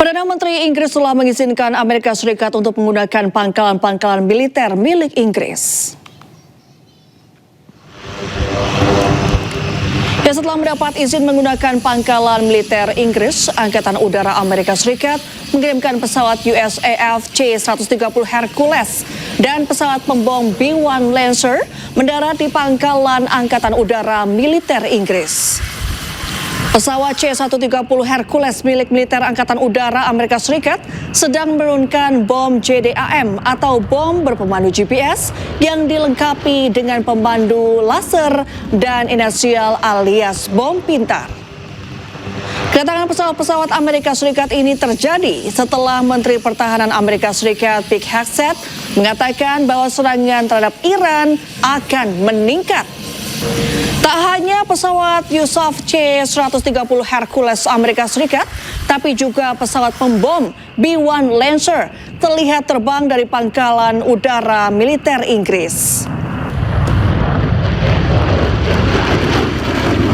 Perdana Menteri Inggris telah mengizinkan Amerika Serikat untuk menggunakan pangkalan-pangkalan militer milik Inggris. Setelah mendapat izin menggunakan pangkalan militer Inggris, Angkatan Udara Amerika Serikat mengirimkan pesawat USAF C-130 Hercules dan pesawat pembom B-1 Lancer mendarat di pangkalan Angkatan Udara militer Inggris. Pesawat C-130 Hercules milik militer Angkatan Udara Amerika Serikat sedang menurunkan bom JDAM atau bom berpemandu GPS yang dilengkapi dengan pemandu laser dan inersial alias bom pintar. Kedatangan pesawat-pesawat Amerika Serikat ini terjadi setelah Menteri Pertahanan Amerika Serikat Pete Hegseth mengatakan bahwa serangan terhadap Iran akan meningkat. Tak hanya pesawat USAF C-130 Hercules Amerika Serikat, tapi juga pesawat pembom B-1 Lancer terlihat terbang dari pangkalan udara militer Inggris.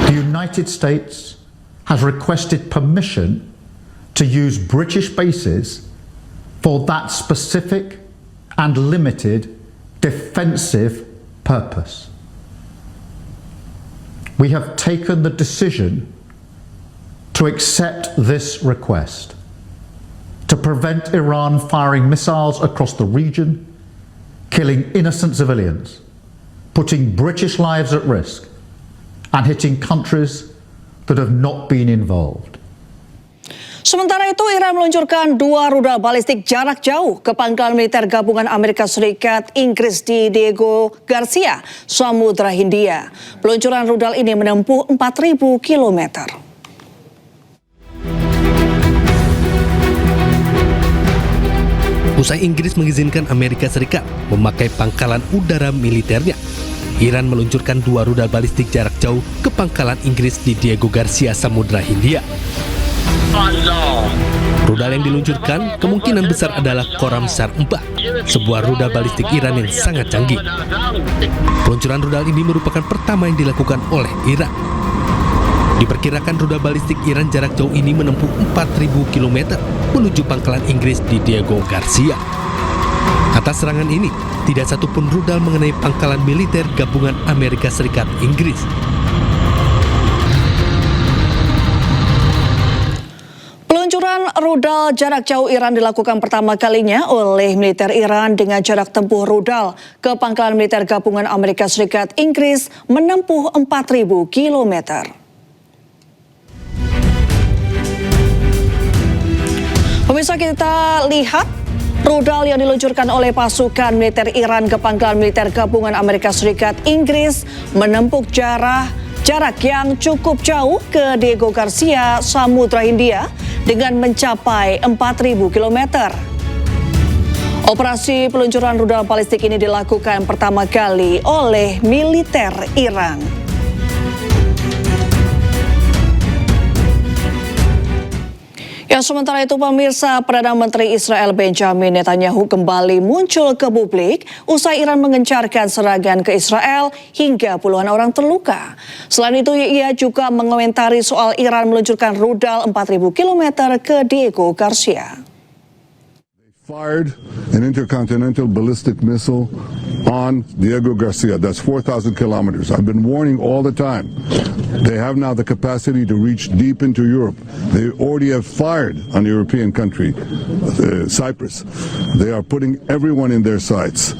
The United States has requested permission to use British bases for that specific and limited defensive purpose. We have taken the decision to accept this request to prevent Iran firing missiles across the region, killing innocent civilians, putting British lives at risk, and hitting countries that have not been involved. Sementara itu, Iran meluncurkan 2 rudal balistik jarak jauh ke pangkalan militer gabungan Amerika Serikat Inggris di Diego Garcia, Samudra Hindia. Peluncuran rudal ini menempuh 4.000 kilometer. Usai Inggris mengizinkan Amerika Serikat memakai pangkalan udara militernya, Iran meluncurkan 2 rudal balistik jarak jauh ke pangkalan Inggris di Diego Garcia, Samudra Hindia. Rudal yang diluncurkan kemungkinan besar adalah Khorramshahr 4, sebuah rudal balistik Iran yang sangat canggih. Peluncuran rudal ini merupakan pertama yang dilakukan oleh Iran. Diperkirakan rudal balistik Iran jarak jauh ini menempuh 4.000 km menuju pangkalan Inggris di Diego Garcia. Atas serangan ini, tidak satupun rudal mengenai pangkalan militer gabungan Amerika Serikat Inggris. Peluncuran rudal jarak jauh Iran dilakukan pertama kalinya oleh militer Iran dengan jarak tempuh rudal ke pangkalan militer gabungan Amerika Serikat Inggris menempuh 4.000 kilometer. Pemirsa, kita lihat rudal yang diluncurkan oleh pasukan militer Iran ke pangkalan militer gabungan Amerika Serikat Inggris menempuh jarak yang cukup jauh ke Diego Garcia, Samudra Hindia dengan mencapai 4.000 km. Operasi peluncuran rudal balistik ini dilakukan pertama kali oleh militer Iran. Sementara itu, pemirsa, Perdana Menteri Israel Benjamin Netanyahu kembali muncul ke publik usai Iran mengencarkan serangan ke Israel hingga puluhan orang terluka. Selain itu, ia juga mengomentari soal Iran meluncurkan rudal 4.000 km ke Diego Garcia. Fired an intercontinental ballistic missile on Diego Garcia. That's 4,000 kilometers. I've been warning all the time. They have now the capacity to reach deep into Europe. They already have fired on the European country, Cyprus. They are putting everyone in their sights.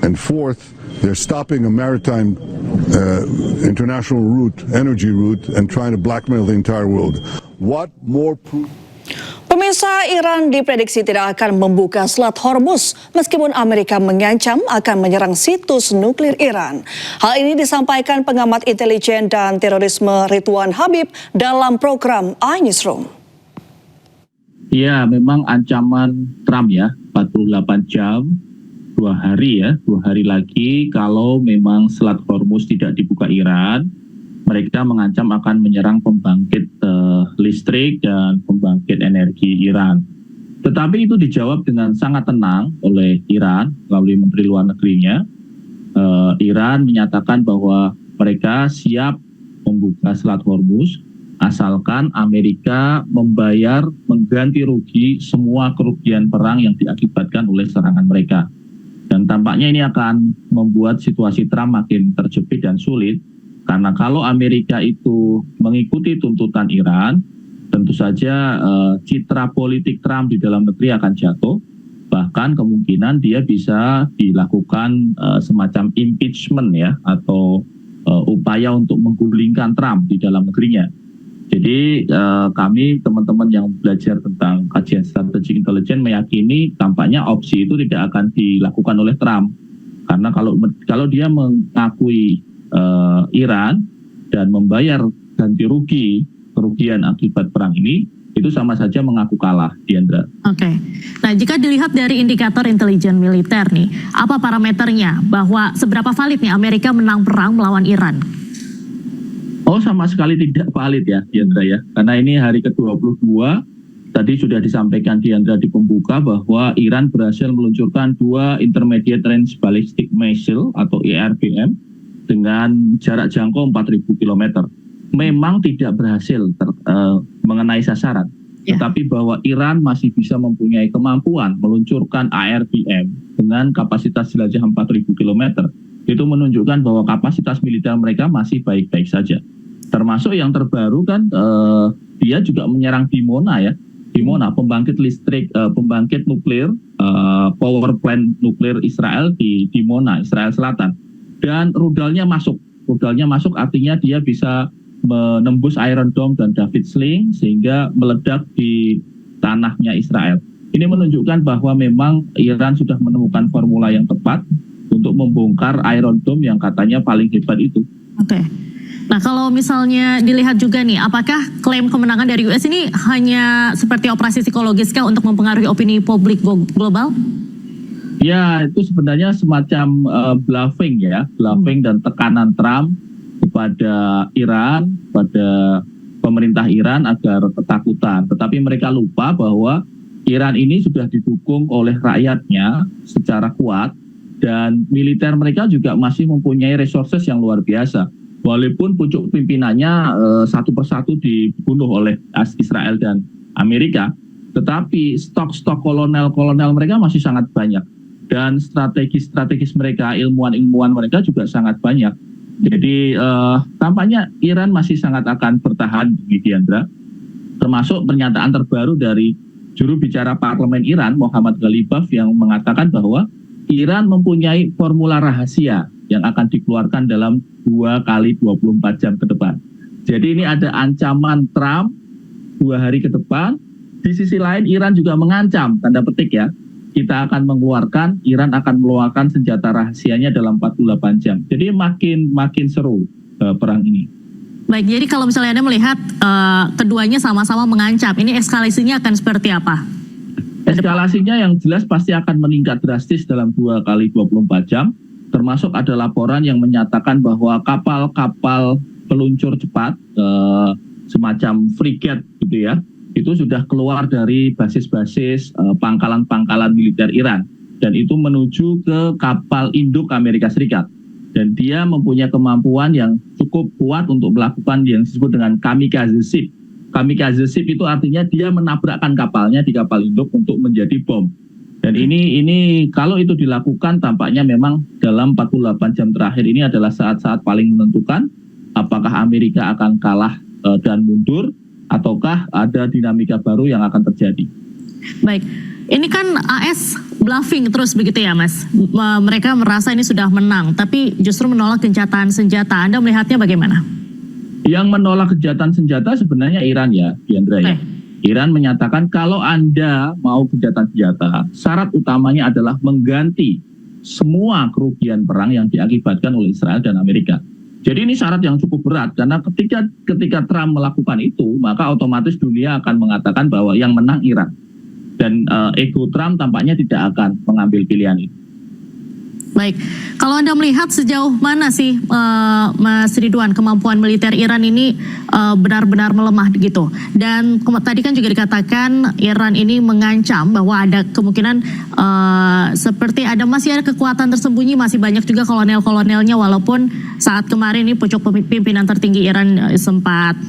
And fourth, they're stopping a maritime international route, energy route, and trying to blackmail the entire world. What more proof? Pemirsa, Iran diprediksi tidak akan membuka Selat Hormuz meskipun Amerika mengancam akan menyerang situs nuklir Iran. Hal ini disampaikan pengamat intelijen dan terorisme Ridwan Habib dalam program iNewsroom. Ya, memang ancaman Trump ya, 48 jam, 2 hari ya, 2 hari lagi kalau memang Selat Hormuz tidak dibuka Iran, mereka mengancam akan menyerang pembangkit listrik dan pembangkit energi Iran. Tetapi itu dijawab dengan sangat tenang oleh Iran melalui Menteri Luar Negerinya. Iran menyatakan bahwa mereka siap membuka Selat Hormuz asalkan Amerika mengganti rugi semua kerugian perang yang diakibatkan oleh serangan mereka. Dan tampaknya ini akan membuat situasi Trump makin terjepit dan sulit, karena kalau Amerika itu mengikuti tuntutan Iran, tentu saja citra politik Trump di dalam negeri akan jatuh, bahkan kemungkinan dia bisa dilakukan semacam impeachment ya, atau upaya untuk menggulingkan Trump di dalam negerinya. Jadi kami teman-teman yang belajar tentang kajian strategic intelligence meyakini tampaknya opsi itu tidak akan dilakukan oleh Trump, karena kalau dia mengakui Iran dan membayar ganti rugi kerugian akibat perang ini, itu sama saja mengaku kalah, Diandra. Oke. Nah, jika dilihat dari indikator intelijen militer nih, apa parameternya bahwa seberapa valid nih Amerika menang perang melawan Iran? Oh, sama sekali tidak valid ya, Diandra ya. Karena ini hari ke-22, tadi sudah disampaikan Diandra di pembuka bahwa Iran berhasil meluncurkan 2 Intermediate Range Ballistic Missile atau IRBM dengan jarak jangkau 4.000 km. Memang tidak berhasil mengenai sasaran. Tetapi bahwa Iran masih bisa mempunyai kemampuan meluncurkan IRBM dengan kapasitas jelajah 4.000 km, itu menunjukkan bahwa kapasitas militer mereka masih baik-baik saja. Termasuk yang terbaru kan dia juga menyerang Dimona ya. Dimona, pembangkit listrik, pembangkit nuklir, power plant nuklir Israel di Dimona, Israel Selatan. Dan rudalnya masuk. Rudalnya masuk artinya dia bisa menembus Iron Dome dan David Sling sehingga meledak di tanahnya Israel. Ini menunjukkan bahwa memang Iran sudah menemukan formula yang tepat untuk membongkar Iron Dome yang katanya paling hebat itu. Oke. Nah, kalau misalnya dilihat juga nih, apakah klaim kemenangan dari US ini hanya seperti operasi psikologis kah untuk mempengaruhi opini publik global? Ya, itu sebenarnya semacam bluffing ya, bluffing dan tekanan Trump kepada Iran, pada pemerintah Iran agar ketakutan. Tetapi mereka lupa bahwa Iran ini sudah didukung oleh rakyatnya secara kuat, dan militer mereka juga masih mempunyai resources yang luar biasa. Walaupun pucuk pimpinannya satu persatu dibunuh oleh Israel dan Amerika, tetapi stok-stok kolonel-kolonel mereka masih sangat banyak. Dan strategis mereka, ilmuwan-ilmuwan mereka juga sangat banyak. Jadi tampaknya Iran masih sangat akan bertahan, Diandra. Termasuk pernyataan terbaru dari juru bicara parlemen Iran, Mohammad Ghalibaf, yang mengatakan bahwa Iran mempunyai formula rahasia yang akan dikeluarkan dalam 2 kali 24 jam ke depan. Jadi ini ada ancaman Trump 2 hari ke depan. Di sisi lain Iran juga mengancam, tanda petik ya, Iran akan mengeluarkan senjata rahasianya dalam 48 jam. Jadi makin seru perang ini. Baik, jadi kalau misalnya Anda melihat keduanya sama-sama mengancam, ini eskalasinya akan seperti apa? Eskalasinya yang jelas pasti akan meningkat drastis dalam 2 kali 24 jam. Termasuk ada laporan yang menyatakan bahwa kapal-kapal peluncur cepat, semacam frigate gitu ya, itu sudah keluar dari basis-basis pangkalan-pangkalan militer Iran. Dan itu menuju ke kapal induk Amerika Serikat. Dan dia mempunyai kemampuan yang cukup kuat untuk melakukan yang disebut dengan kamikaze ship. Kamikaze ship itu artinya dia menabrakkan kapalnya di kapal induk untuk menjadi bom. Dan ini kalau itu dilakukan tampaknya memang dalam 48 jam terakhir ini adalah saat-saat paling menentukan apakah Amerika akan kalah dan mundur ataukah ada dinamika baru yang akan terjadi. Baik, ini kan AS bluffing terus begitu ya Mas. Mereka merasa ini sudah menang tapi justru menolak gencatan senjata. Anda melihatnya bagaimana? Yang menolak gencatan senjata sebenarnya Iran ya, Diandra ya. Iran menyatakan kalau Anda mau gencatan senjata, syarat utamanya adalah mengganti semua kerugian perang yang diakibatkan oleh Israel dan Amerika. Jadi ini syarat yang cukup berat, karena ketika Trump melakukan itu, maka otomatis dunia akan mengatakan bahwa yang menang Iran. Dan ego Trump tampaknya tidak akan mengambil pilihan itu. Baik, kalau Anda melihat sejauh mana sih Mas Ridwan kemampuan militer Iran ini benar-benar melemah gitu. Dan tadi kan juga dikatakan Iran ini mengancam bahwa ada kemungkinan seperti masih ada kekuatan tersembunyi, masih banyak juga kolonel-kolonelnya, walaupun saat kemarin ini pucuk pimpinan tertinggi Iran sempat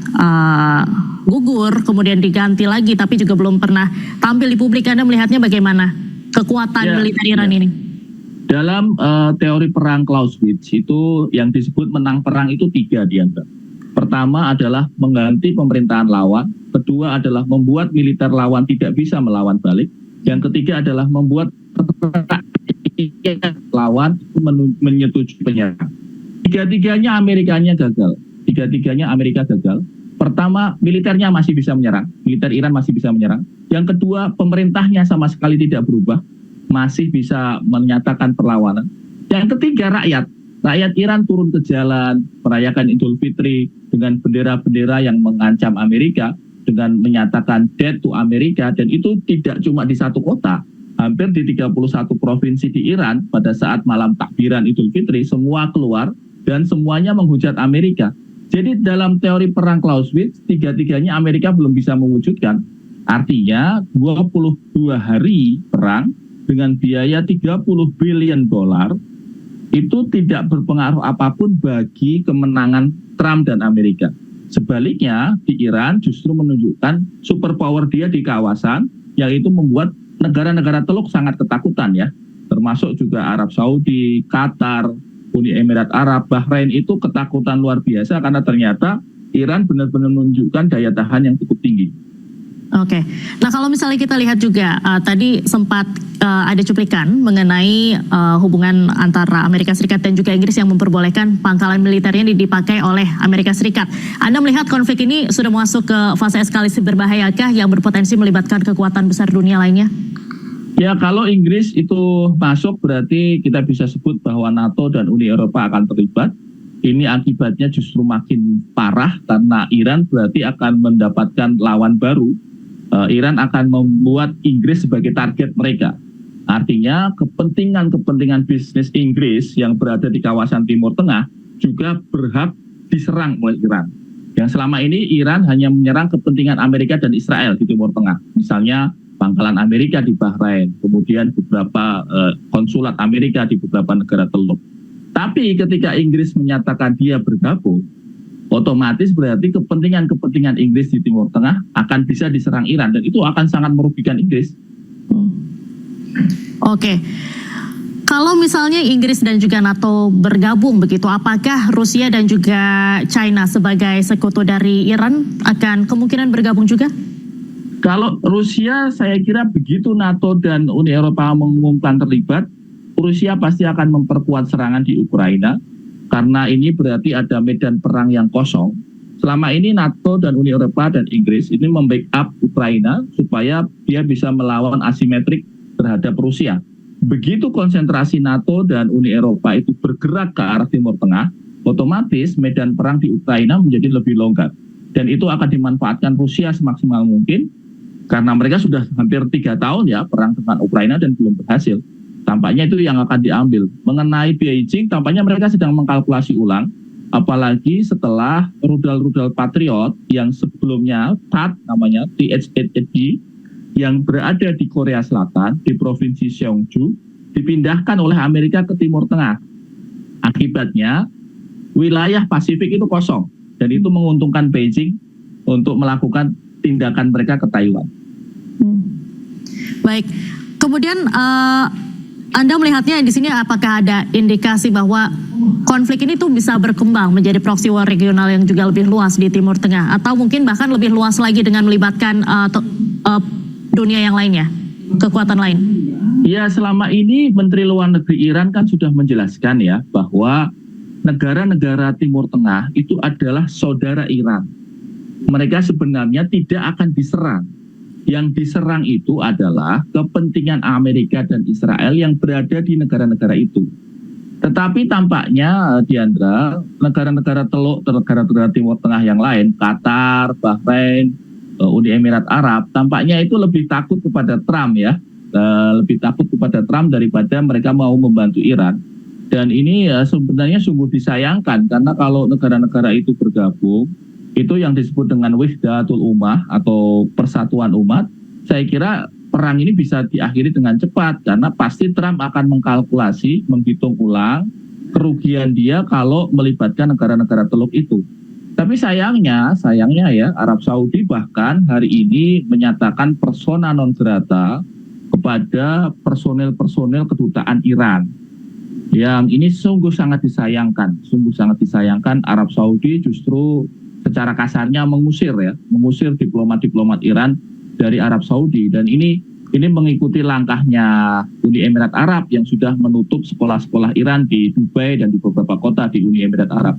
gugur, kemudian diganti lagi, tapi juga belum pernah tampil di publik. Anda melihatnya bagaimana kekuatan militer Iran ini? Dalam teori perang Clausewitz itu yang disebut menang perang itu 3 dianggap. Pertama adalah mengganti pemerintahan lawan, kedua adalah membuat militer lawan tidak bisa melawan balik, yang ketiga adalah membuat lawan menyetujui penyerang. Tiga-tiganya Amerika gagal. Pertama, militernya masih bisa menyerang, militer Iran masih bisa menyerang. Yang kedua, pemerintahnya sama sekali tidak berubah, masih bisa menyatakan perlawanan. Yang ketiga, rakyat Iran turun ke jalan merayakan Idul Fitri dengan bendera-bendera yang mengancam Amerika, dengan menyatakan death to Amerika, dan itu tidak cuma di satu kota, hampir di 31 provinsi di Iran. Pada saat malam takbiran Idul Fitri, semua keluar dan semuanya menghujat Amerika. Jadi dalam teori perang Clausewitz, tiga-tiganya Amerika belum bisa mewujudkan. Artinya 22 hari perang dengan biaya 30 billion dolar itu tidak berpengaruh apapun bagi kemenangan Trump dan Amerika. Sebaliknya, di Iran justru menunjukkan superpower dia di kawasan, yang itu membuat negara-negara Teluk sangat ketakutan ya, termasuk juga Arab Saudi, Qatar, Uni Emirat Arab, Bahrain, itu ketakutan luar biasa karena ternyata Iran benar-benar menunjukkan daya tahan yang cukup tinggi. Oke, nah kalau misalnya kita lihat juga tadi sempat ada cuplikan mengenai hubungan antara Amerika Serikat dan juga Inggris yang memperbolehkan pangkalan militernya dipakai oleh Amerika Serikat. Anda melihat konflik ini sudah masuk ke fase eskalasi berbahayakah yang berpotensi melibatkan kekuatan besar dunia lainnya? Ya, kalau Inggris itu masuk berarti kita bisa sebut bahwa NATO dan Uni Eropa akan terlibat. Ini akibatnya justru makin parah karena Iran berarti akan mendapatkan lawan baru. Iran akan membuat Inggris sebagai target mereka. Artinya kepentingan bisnis Inggris yang berada di kawasan Timur Tengah juga berhak diserang oleh Iran. Yang selama ini Iran hanya menyerang kepentingan Amerika dan Israel di Timur Tengah. Misalnya pangkalan Amerika di Bahrain, kemudian beberapa konsulat Amerika di beberapa negara Teluk. Tapi ketika Inggris menyatakan dia bergabung, otomatis berarti kepentingan Inggris di Timur Tengah akan bisa diserang Iran, dan itu akan sangat merugikan Inggris. Oke. Kalau misalnya Inggris dan juga NATO bergabung begitu, apakah Rusia dan juga China sebagai sekutu dari Iran akan kemungkinan bergabung juga? Kalau Rusia, saya kira begitu NATO dan Uni Eropa mengumumkan terlibat, Rusia pasti akan memperkuat serangan di Ukraina, karena ini berarti ada medan perang yang kosong. Selama ini NATO dan Uni Eropa dan Inggris ini membackup Ukraina supaya dia bisa melawan asimetrik terhadap Rusia. Begitu konsentrasi NATO dan Uni Eropa itu bergerak ke arah Timur Tengah, otomatis medan perang di Ukraina menjadi lebih longgar. Dan itu akan dimanfaatkan Rusia semaksimal mungkin, karena mereka sudah hampir 3 tahun ya perang dengan Ukraina dan belum berhasil. Tampaknya itu yang akan diambil. Mengenai Beijing, tampaknya mereka sedang mengkalkulasi ulang, apalagi setelah rudal-rudal Patriot yang sebelumnya THAAD namanya, THAAD, yang berada di Korea Selatan, di provinsi Seongju, dipindahkan oleh Amerika ke Timur Tengah. Akibatnya, wilayah Pasifik itu kosong, dan itu menguntungkan Beijing untuk melakukan tindakan mereka ke Taiwan. Baik, kemudian Anda melihatnya di sini apakah ada indikasi bahwa konflik ini tuh bisa berkembang menjadi proxy war regional yang juga lebih luas di Timur Tengah, atau mungkin bahkan lebih luas lagi dengan melibatkan dunia yang lainnya, kekuatan lain? Ya, selama ini Menteri Luar Negeri Iran kan sudah menjelaskan ya bahwa negara-negara Timur Tengah itu adalah saudara Iran. Mereka sebenarnya tidak akan diserang. Yang diserang itu adalah kepentingan Amerika dan Israel yang berada di negara-negara itu. Tetapi tampaknya, Diandra, negara-negara Teluk, negara-negara Timur Tengah yang lain, Qatar, Bahrain, Uni Emirat Arab, tampaknya itu lebih takut kepada Trump ya, lebih takut kepada Trump daripada mereka mau membantu Iran. Dan ini sebenarnya sungguh disayangkan karena kalau negara-negara itu bergabung, itu yang disebut dengan Wahdatul Ummah atau persatuan umat, saya kira perang ini bisa diakhiri dengan cepat karena pasti Trump akan mengkalkulasi, menghitung ulang kerugian dia kalau melibatkan negara-negara Teluk itu. Tapi sayangnya ya Arab Saudi bahkan hari ini menyatakan persona non grata kepada personel-personel kedutaan Iran. Yang ini sungguh sangat disayangkan Arab Saudi justru secara kasarnya mengusir diplomat-diplomat Iran dari Arab Saudi, dan ini mengikuti langkahnya Uni Emirat Arab yang sudah menutup sekolah-sekolah Iran di Dubai dan di beberapa kota di Uni Emirat Arab.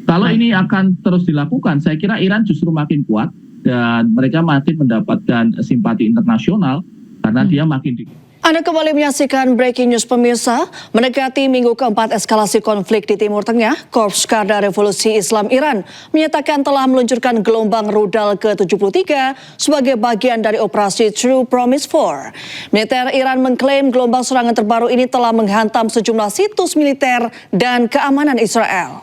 Kalau ini akan terus dilakukan, saya kira Iran justru makin kuat dan mereka makin mendapatkan simpati internasional karena dia makin Anda kembali menyaksikan Breaking News pemirsa. Mendekati minggu keempat eskalasi konflik di Timur Tengah, Korps Garda Revolusi Islam Iran menyatakan telah meluncurkan gelombang rudal ke-73 sebagai bagian dari operasi True Promise 4. Militer Iran mengklaim gelombang serangan terbaru ini telah menghantam sejumlah situs militer dan keamanan Israel.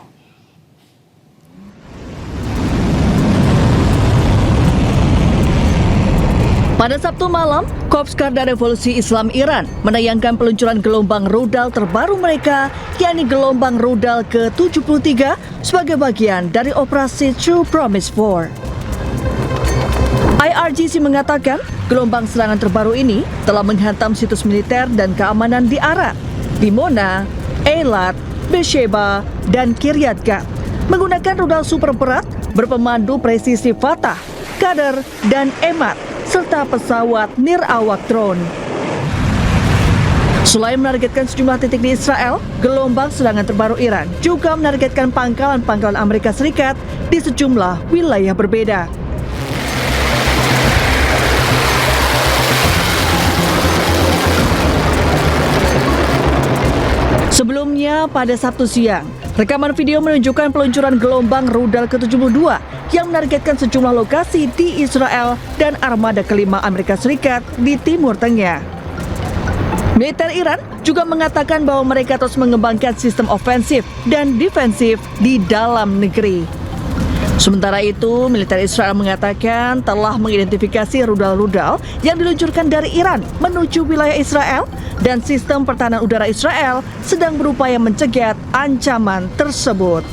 Pada Sabtu malam, Korps Garda Revolusi Islam Iran menayangkan peluncuran gelombang rudal terbaru mereka, yakni gelombang rudal ke-73 sebagai bagian dari operasi True Promise 4. IRGC mengatakan gelombang serangan terbaru ini telah menghantam situs militer dan keamanan di Arad, Dimona, Eilat, Beersheba, dan Kiryat Gat menggunakan rudal super berat berpemandu presisi Fatah, Qadar, dan Emad serta pesawat nirawak drone. Selain menargetkan sejumlah titik di Israel, gelombang serangan terbaru Iran juga menargetkan pangkalan-pangkalan Amerika Serikat di sejumlah wilayah berbeda. Sebelumnya, pada Sabtu siang, rekaman video menunjukkan peluncuran gelombang rudal ke-72 yang menargetkan sejumlah lokasi di Israel dan armada kelima Amerika Serikat di Timur Tengah. Militer Iran juga mengatakan bahwa mereka terus mengembangkan sistem ofensif dan defensif di dalam negeri. Sementara itu, militer Israel mengatakan telah mengidentifikasi rudal-rudal yang diluncurkan dari Iran menuju wilayah Israel dan sistem pertahanan udara Israel sedang berupaya mencegat ancaman tersebut.